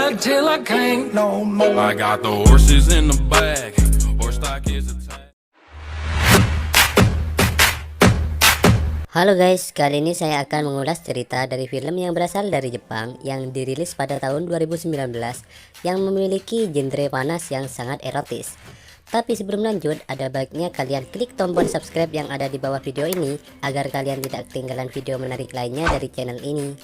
ride till I can't no more. I got the horses in the back. Horse stock is attack. Halo guys, kali ini saya akan mengulas cerita dari film yang berasal dari Jepang yang dirilis pada tahun 2019 yang memiliki genre panas yang sangat erotis. Tapi sebelum lanjut, ada baiknya kalian klik tombol subscribe yang ada di bawah video ini agar kalian tidak ketinggalan video menarik lainnya dari channel ini.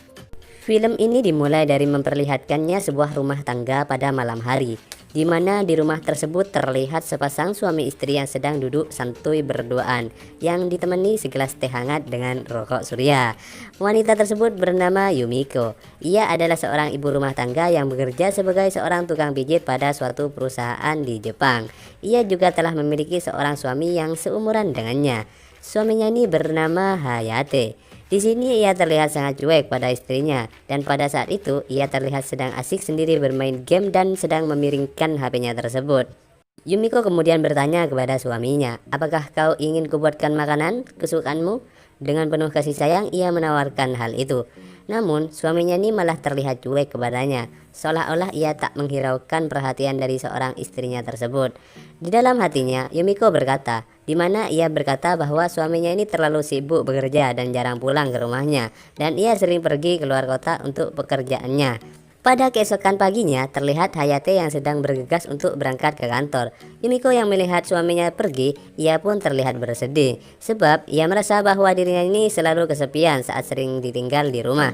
Film ini dimulai dari memperlihatkannya sebuah rumah tangga pada malam hari, di mana di rumah tersebut terlihat sepasang suami istri yang sedang duduk santuy berduaan yang ditemani segelas teh hangat dengan rokok surya. Wanita tersebut bernama Yumiko. Ia adalah seorang ibu rumah tangga yang bekerja sebagai seorang tukang pijit pada suatu perusahaan di Jepang. Ia juga telah memiliki seorang suami yang seumuran dengannya. Suaminya ini bernama Hayate. Di sini ia terlihat sangat cuek pada istrinya, dan pada saat itu ia terlihat sedang asik sendiri bermain game dan sedang memiringkan HP-nya tersebut. Yumiko kemudian bertanya kepada suaminya, "Apakah kau ingin kubuatkan makanan kesukaanmu?" Dengan penuh kasih sayang ia menawarkan hal itu. Namun suaminya ini malah terlihat cuek kepadanya, seolah-olah ia tak menghiraukan perhatian dari seorang istrinya tersebut. Di dalam hatinya Yumiko berkata, di mana ia berkata bahwa suaminya ini terlalu sibuk bekerja dan jarang pulang ke rumahnya, dan ia sering pergi keluar kota untuk pekerjaannya. Pada keesokan paginya terlihat Hayate yang sedang bergegas untuk berangkat ke kantor. Yumiko yang melihat suaminya pergi, ia pun terlihat bersedih, sebab ia merasa bahwa dirinya ini selalu kesepian saat sering ditinggal di rumah.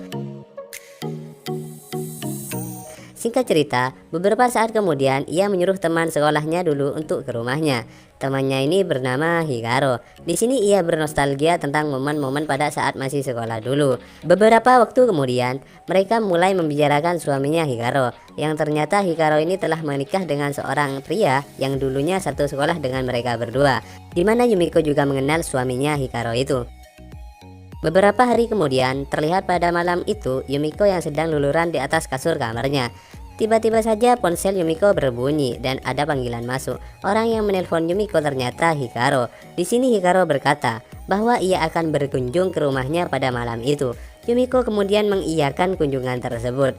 Singkat cerita, beberapa saat kemudian ia menyuruh teman sekolahnya dulu untuk ke rumahnya. Temannya ini bernama Hikaru. Di sini ia bernostalgia tentang momen-momen pada saat masih sekolah dulu. Beberapa waktu kemudian, mereka mulai membicarakan suaminya Hikaru, yang ternyata Hikaru ini telah menikah dengan seorang pria yang dulunya satu sekolah dengan mereka berdua, di mana Yumiko juga mengenal suaminya Hikaru itu. Beberapa hari kemudian, terlihat pada malam itu Yumiko yang sedang luluran di atas kasur kamarnya. Tiba-tiba saja ponsel Yumiko berbunyi dan ada panggilan masuk. Orang yang menelpon Yumiko ternyata Hikaru. Di sini Hikaru berkata bahwa ia akan berkunjung ke rumahnya pada malam itu. Yumiko kemudian mengiyakan kunjungan tersebut.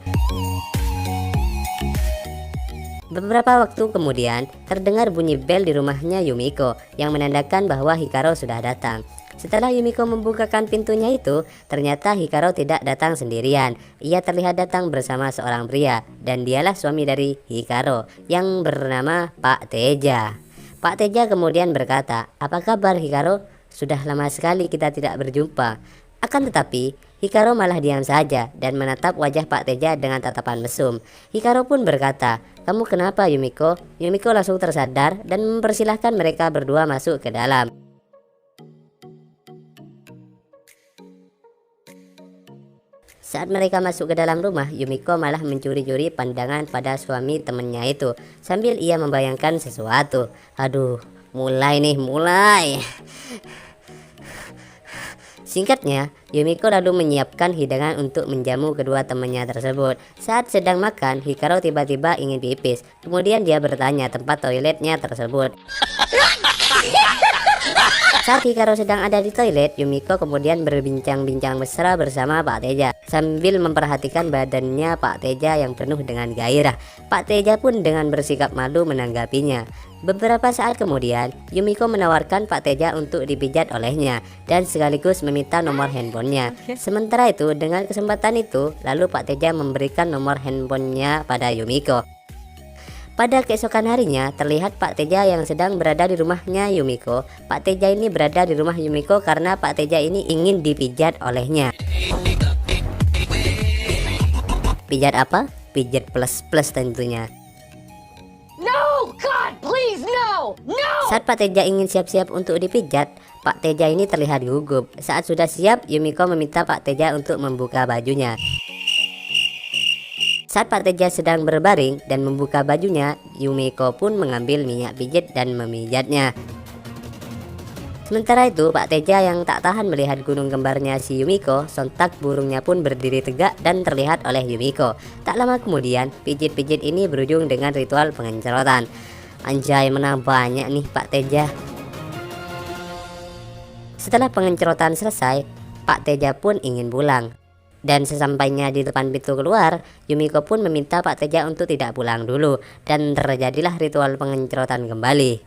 Beberapa waktu kemudian, terdengar bunyi bel di rumahnya Yumiko yang menandakan bahwa Hikaru sudah datang. Setelah Yumiko membukakan pintunya itu, ternyata Hikaru tidak datang sendirian. Ia terlihat datang bersama seorang pria, dan dialah suami dari Hikaru yang bernama Pak Teja. Pak Teja kemudian berkata, "Apa kabar Hikaru? Sudah lama sekali kita tidak berjumpa." Akan tetapi, Hikaru malah diam saja dan menatap wajah Pak Teja dengan tatapan mesum. Hikaru pun berkata, "Kamu kenapa Yumiko?" Yumiko langsung tersadar dan mempersilahkan mereka berdua masuk ke dalam. Saat mereka masuk ke dalam rumah, Yumiko malah mencuri-curi pandangan pada suami temannya itu sambil ia membayangkan sesuatu. Aduh, mulai nih, mulai. Singkatnya, Yumiko lalu menyiapkan hidangan untuk menjamu kedua temannya tersebut. Saat sedang makan, Hikaru tiba-tiba ingin pipis. Kemudian dia bertanya tempat toiletnya tersebut. Saat Hikaru sedang ada di toilet, Yumiko kemudian berbincang-bincang mesra bersama Pak Teja sambil memperhatikan badannya Pak Teja yang penuh dengan gairah. Pak Teja pun dengan bersikap malu menanggapinya. Beberapa saat kemudian, Yumiko menawarkan Pak Teja untuk dipijat olehnya dan sekaligus meminta nomor handphonenya. Sementara itu, dengan kesempatan itu, lalu Pak Teja memberikan nomor handphonenya pada Yumiko. Pada keesokan harinya, terlihat Pak Teja yang sedang berada di rumahnya Yumiko. Pak Teja ini berada di rumah Yumiko karena Pak Teja ini ingin dipijat olehnya. Pijat apa? Pijat plus-plus tentunya. No, God, please, no, no! Saat Pak Teja ingin siap-siap untuk dipijat, Pak Teja ini terlihat gugup. Saat sudah siap, Yumiko meminta Pak Teja untuk membuka bajunya. Saat Pak Teja sedang berbaring dan membuka bajunya, Yumiko pun mengambil minyak pijit dan memijatnya. Sementara itu, Pak Teja yang tak tahan melihat gunung kembarnya si Yumiko, sontak burungnya pun berdiri tegak dan terlihat oleh Yumiko. Tak lama kemudian, pijit-pijit ini berujung dengan ritual pengencerotan. Anjay, menang banyak nih Pak Teja. Setelah pengencerotan selesai, Pak Teja pun ingin pulang. Dan sesampainya di depan pintu keluar, Yumiko pun meminta Pak Teja untuk tidak pulang dulu, dan terjadilah ritual pengencerotan kembali.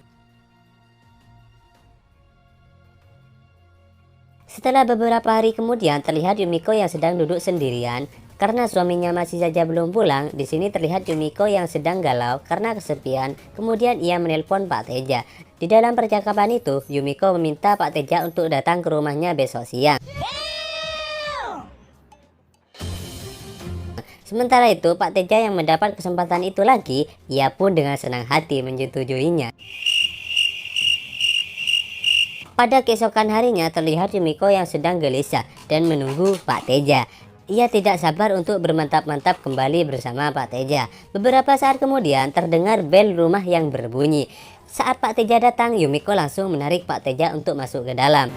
Setelah beberapa hari kemudian, terlihat Yumiko yang sedang duduk sendirian karena suaminya masih saja belum pulang. Di sini terlihat Yumiko yang sedang galau karena kesepian. Kemudian ia menelpon Pak Teja. Di dalam percakapan itu, Yumiko meminta Pak Teja untuk datang ke rumahnya besok siang. Sementara itu, Pak Teja yang mendapat kesempatan itu lagi, ia pun dengan senang hati menyetujuinya. Pada keesokan harinya, terlihat Yumiko yang sedang gelisah dan menunggu Pak Teja. Ia tidak sabar untuk bermantap-mantap kembali bersama Pak Teja. Beberapa saat kemudian, terdengar bel rumah yang berbunyi. Saat Pak Teja datang, Yumiko langsung menarik Pak Teja untuk masuk ke dalam.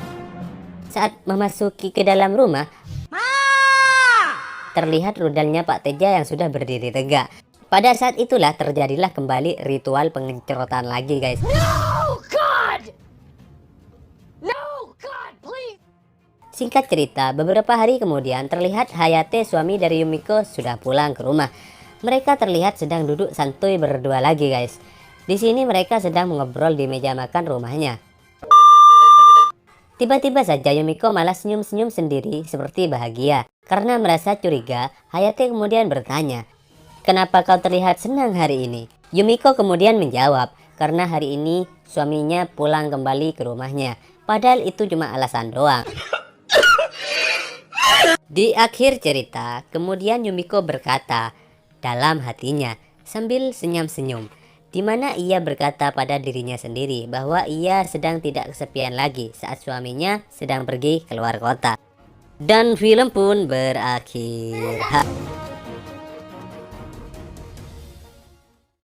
Saat memasuki ke dalam rumah, terlihat rudalnya Pak Teja yang sudah berdiri tegak. Pada saat itulah terjadilah kembali ritual pengencerotan lagi, guys. No, God! No, God, please! Singkat cerita, beberapa hari kemudian terlihat Hayate, suami dari Yumiko, sudah pulang ke rumah. Mereka terlihat sedang duduk santuy berdua lagi, guys. Di sini mereka sedang mengobrol di meja makan rumahnya. Tiba-tiba saja Yumiko malah senyum-senyum sendiri seperti bahagia. Karena merasa curiga, Hayate kemudian bertanya, "Kenapa kau terlihat senang hari ini?" Yumiko kemudian menjawab, karena hari ini suaminya pulang kembali ke rumahnya. Padahal itu cuma alasan doang. Di akhir cerita, kemudian Yumiko berkata dalam hatinya sambil senyum-senyum, di mana ia berkata pada dirinya sendiri bahwa ia sedang tidak kesepian lagi saat suaminya sedang pergi keluar kota. Dan film pun berakhir.